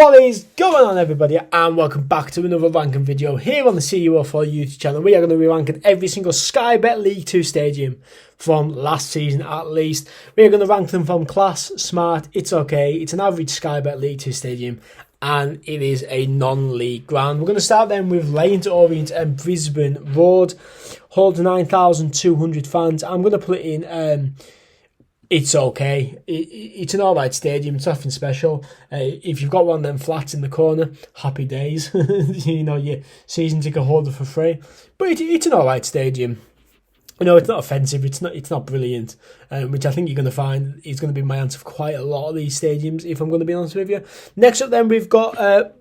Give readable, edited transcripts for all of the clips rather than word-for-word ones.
What is going on, everybody, and welcome back to another ranking video here on the CUO4 YouTube channel. We are going to be ranking every single Sky Bet League 2 stadium from last season at least. We are going to rank them from class, smart, it's okay, it's an average Sky Bet League 2 stadium, and it is a non-league ground. We're going to start then with Leyland Orient and Brisbane Road. Holds 9,200 fans. I'm going to put it in... It's okay. It's an alright stadium. It's nothing special. If you've got one of them flats in the corner, happy days. You know, your season ticket holder for free. But it's an alright stadium. You know, it's not offensive. It's not brilliant. Which I think you're going to find is going to be my answer for quite a lot of these stadiums, if I'm going to be honest with you. Next up then, we've got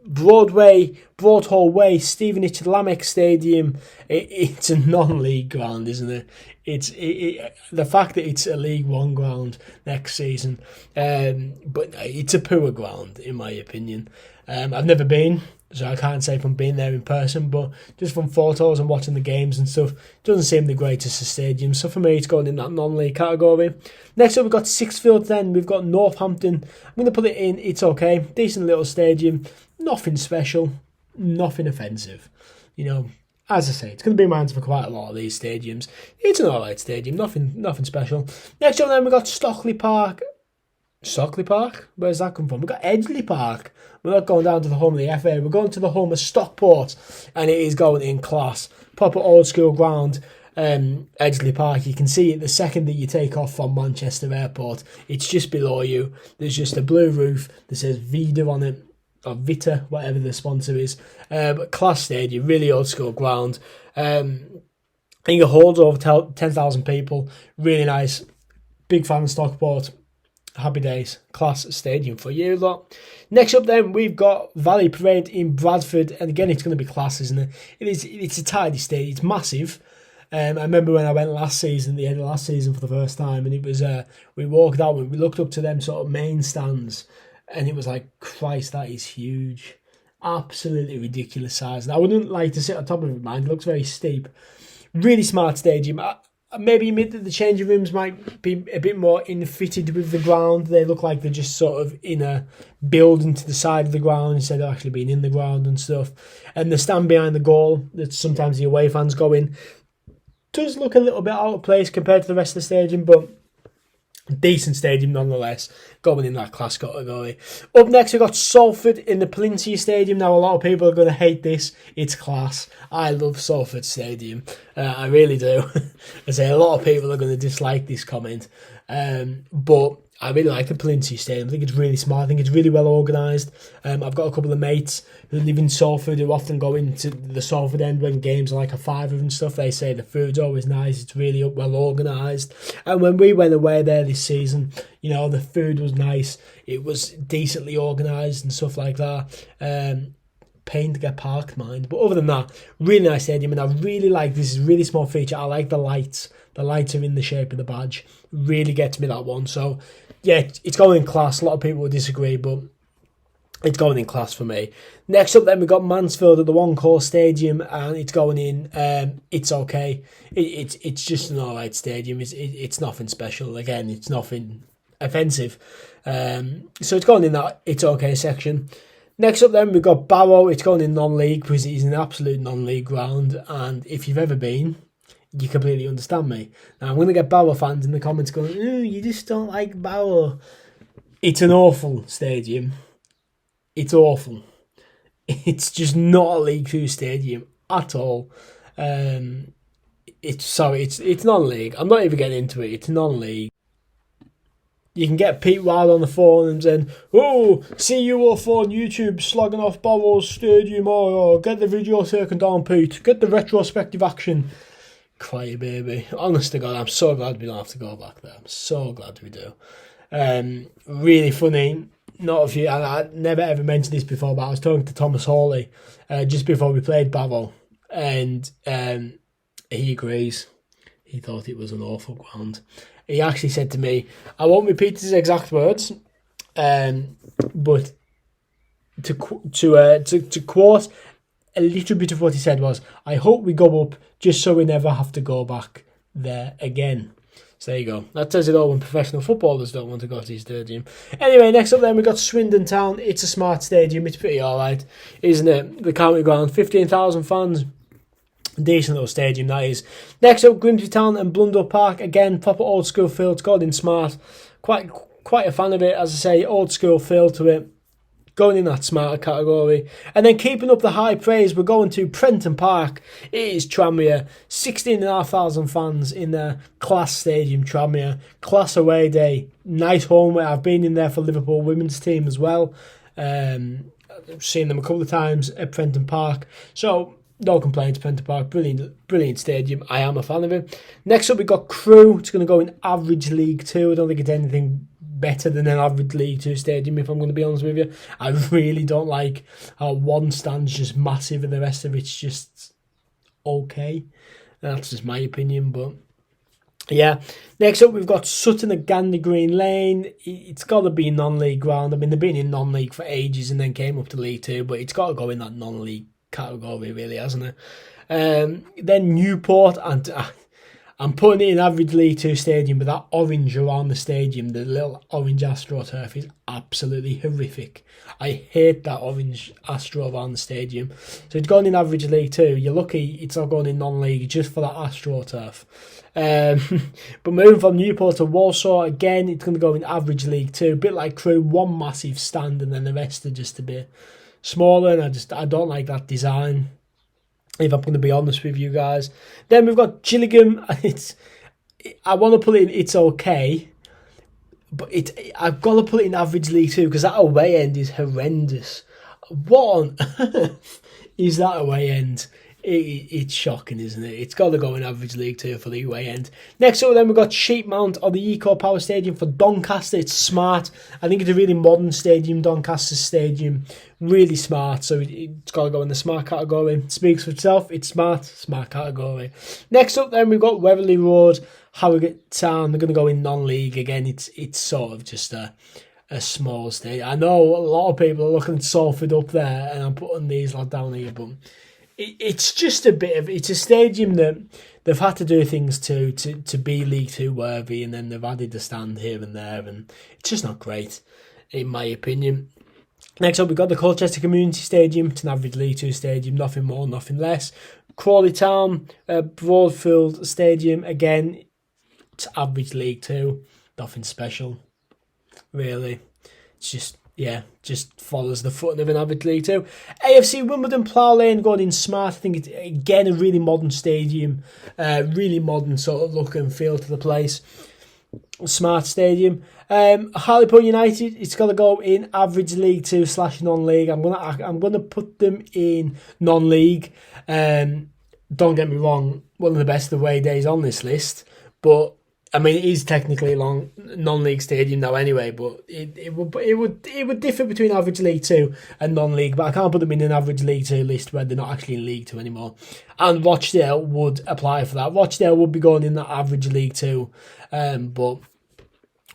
Broadhall Way, Stevenage Lameck Stadium. It's a non-league ground, isn't it? It's the fact that it's a League One ground next season, but it's a poor ground in my opinion. I've never been, so I can't say from being there in person, but just from photos and watching the games and stuff, it doesn't seem the greatest of stadiums. So for me, it's going in that non-league category. Next up, we've got Sixfields. Then we've got Northampton. I'm going to put it in. It's okay, decent little stadium, nothing special, nothing offensive, you know. As I say, it's going to be my answer for quite a lot of these stadiums. It's an alright stadium, nothing special. Next up then, we've got Stockley Park. Stockley Park? Where's that come from? We've got Edgeley Park. We're not going down to the home of the FA. We're going to the home of Stockport. And it is going in class. Proper old school ground. Edgeley Park. You can see it the second that you take off from Manchester Airport. It's just below you. There's just a blue roof that says Vida on it. Or Vita, whatever the sponsor is. But class stadium, really old school ground. I think it holds over 10,000 people. Really nice. Big fan of Stockport. Happy days. Class stadium for you lot. Next up then, we've got Valley Parade in Bradford. And again, it's going to be class, isn't it? It's a tidy stadium. It's massive. I remember when I went last season, the end of last season for the first time. And it was, we walked out and we looked up to them sort of main stands. And it was like, Christ, that is huge. Absolutely ridiculous size. And I wouldn't like to sit on top of it, man. It looks very steep. Really smart stadium. Maybe admit that the changing rooms might be a bit more infitted with the ground. They look like they're just sort of in a building to the side of the ground instead of actually being in the ground and stuff. And the stand behind the goal that sometimes the away fans go in does look a little bit out of place compared to the rest of the stadium, but decent stadium nonetheless, going in that class category. Up next, we've got Salford in the Peninsula Stadium. Now, a lot of people are going to hate this. It's class. I love Salford Stadium. I really do. I say a lot of people are going to dislike this comment. But I really like the Peninsula Stadium. I think it's really smart. I think it's really well organised. I've got a couple of mates who live in Salford who often go into the Salford end when games are like a fiver and stuff. They say the food's always nice. It's really well organised. And when we went away there this season, you know, the food was nice. It was decently organised and stuff like that. Pain to get parked, mind. But other than that, really nice stadium. And I really like this. Is a really small feature. I like the lights. The lights are in the shape of the badge. Really gets me, that one. So, yeah, it's going in class. A lot of people will disagree, but it's going in class for me. Next up then, we've got Mansfield at the One Call Stadium, and it's going in. It's okay. It's just an alright stadium. It's nothing special. Again, it's nothing offensive. So it's going in that it's okay section. Next up then, we've got Barrow. It's going in non-league because it is an absolute non-league ground, and if you've ever been, you completely understand me. Now, I'm going to get Barrow fans in the comments going, "Ooh, you just don't like Barrow." It's an awful stadium. It's awful. It's just not a League 2 stadium at all. It's non-league. I'm not even getting into it. It's non-league. You can get Pete Wild on the phone and saying, "Oh, CUO4 on YouTube slogging off Barrow's stadium. Oh, get the video taken down, Pete. Get the retrospective action." Cry baby. Honest to God, I'm so glad we don't have to go back there. I'm so glad we do. Really funny. Not if you, I never ever mentioned this before, but I was talking to Thomas Hawley just before we played Barrow, and he agrees. He thought it was an awful ground. He actually said to me, I won't repeat his exact words, but to quote a little bit of what he said was, "I hope we go up just so we never have to go back there again." So there you go. That says it all when professional footballers don't want to go to the stadium. Anyway, next up then we got Swindon Town. It's a smart stadium. It's pretty alright, isn't it? The county ground, 15,000 fans. Decent little stadium, that is. Next up, Grimsby Town and Blundell Park. Again, proper old school feel. It's got in smart. Quite a fan of it, as I say, old school feel to it. Going in that smarter category. And then keeping up the high praise, we're going to Prenton Park. It is Tranmere. 16,500 fans in the class stadium, Tranmere. Class away day. Nice home where I've been in there for Liverpool women's team as well. I've seen them a couple of times at Prenton Park. So, no complaints, Prenton Park. Brilliant stadium. I am a fan of it. Next up, we got Crewe. It's going to go in average League 2. I don't think it's anything better than an average League 2 stadium, if I'm going to be honest with you. I really don't like how one stand's just massive and the rest of it's just okay. That's just my opinion, but yeah. Next up, we've got Sutton at Gandy Green Lane. It's got to be non-league ground. I mean, they've been in non-league for ages and then came up to League 2, but it's got to go in that non-league category, really, hasn't it? Then Newport, and I'm putting it in average League 2 stadium, but that orange around the stadium, the little orange AstroTurf, is absolutely horrific. I hate that orange Astro around the stadium. So it's gone in average League 2. You're lucky it's not going in non-league just for that AstroTurf. But moving from Newport to Walsall, again, it's going to go in average League 2. A bit like Crewe, one massive stand and then the rest are just a bit smaller, and I don't like that design, if I'm going to be honest with you guys. Then we've got Gillingham. I want to put it in it's okay, but I've got to put it in average League 2 because that away end is horrendous. What on earth is that away end? It's shocking, isn't it? It's got to go in average League 2 for the away end. Next up then we've got Sheepmount or the Eco Power Stadium for Doncaster. It's smart. I think it's a really modern stadium, Doncaster Stadium. Really smart, so it's got to go in the smart category. It speaks for itself. It's smart category. Next up then we've got Weatherly Road, Harrogate Town. They're going to go in non-league again. It's sort of just a small stadium. I know a lot of people are looking at Salford up there, and I'm putting these lot down here, but it's just it's a stadium that they've had to do things to be League 2 worthy, and then they've added the stand here and there, and it's just not great, in my opinion. Next up, we've got the Colchester Community Stadium. It's an average League 2 stadium, nothing more, nothing less. Crawley Town, Broadfield Stadium, again, it's average League 2, nothing special, really. It's just follows the footing of an average League 2. AFC Wimbledon Plough Lane going in smart. I think it's, again, a really modern stadium. Really modern sort of look and feel to the place. Smart stadium. Hartlepool United, it's got to go in average League 2 / non-league. I'm gonna put them in non-league. Don't get me wrong, one of the best away days on this list, but I mean, it is technically a non-league stadium now anyway, but it would differ between average League 2 and non-league, but I can't put them in an average League 2 list where they're not actually in League 2 anymore. And Rochdale would apply for that. Rochdale would be going in that average League 2, but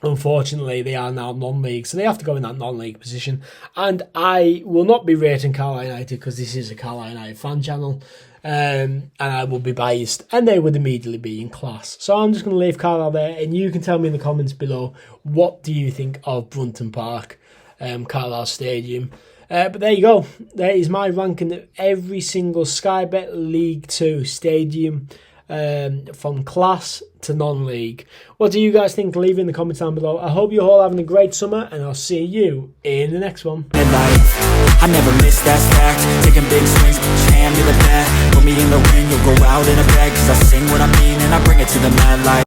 unfortunately they are now non-league, so they have to go in that non-league position. And I will not be rating Carlisle United because this is a Carlisle United fan channel. And I will be biased, and they would immediately be in class. So I'm just going to leave Carlisle there, and you can tell me in the comments below, what do you think of Brunton Park, Carlisle Stadium? But there you go. There is my ranking of every single Sky Bet League 2 stadium, from class to non-league. What do you guys think? Leave it in the comments down below. I hope you're all having a great summer, and I'll see you in the next one. I never miss, that's fact. Taking big swings, put your hand to the bat. Put me in the ring, you'll go out in a bag. Cause I sing what I mean and I bring it to the mad light.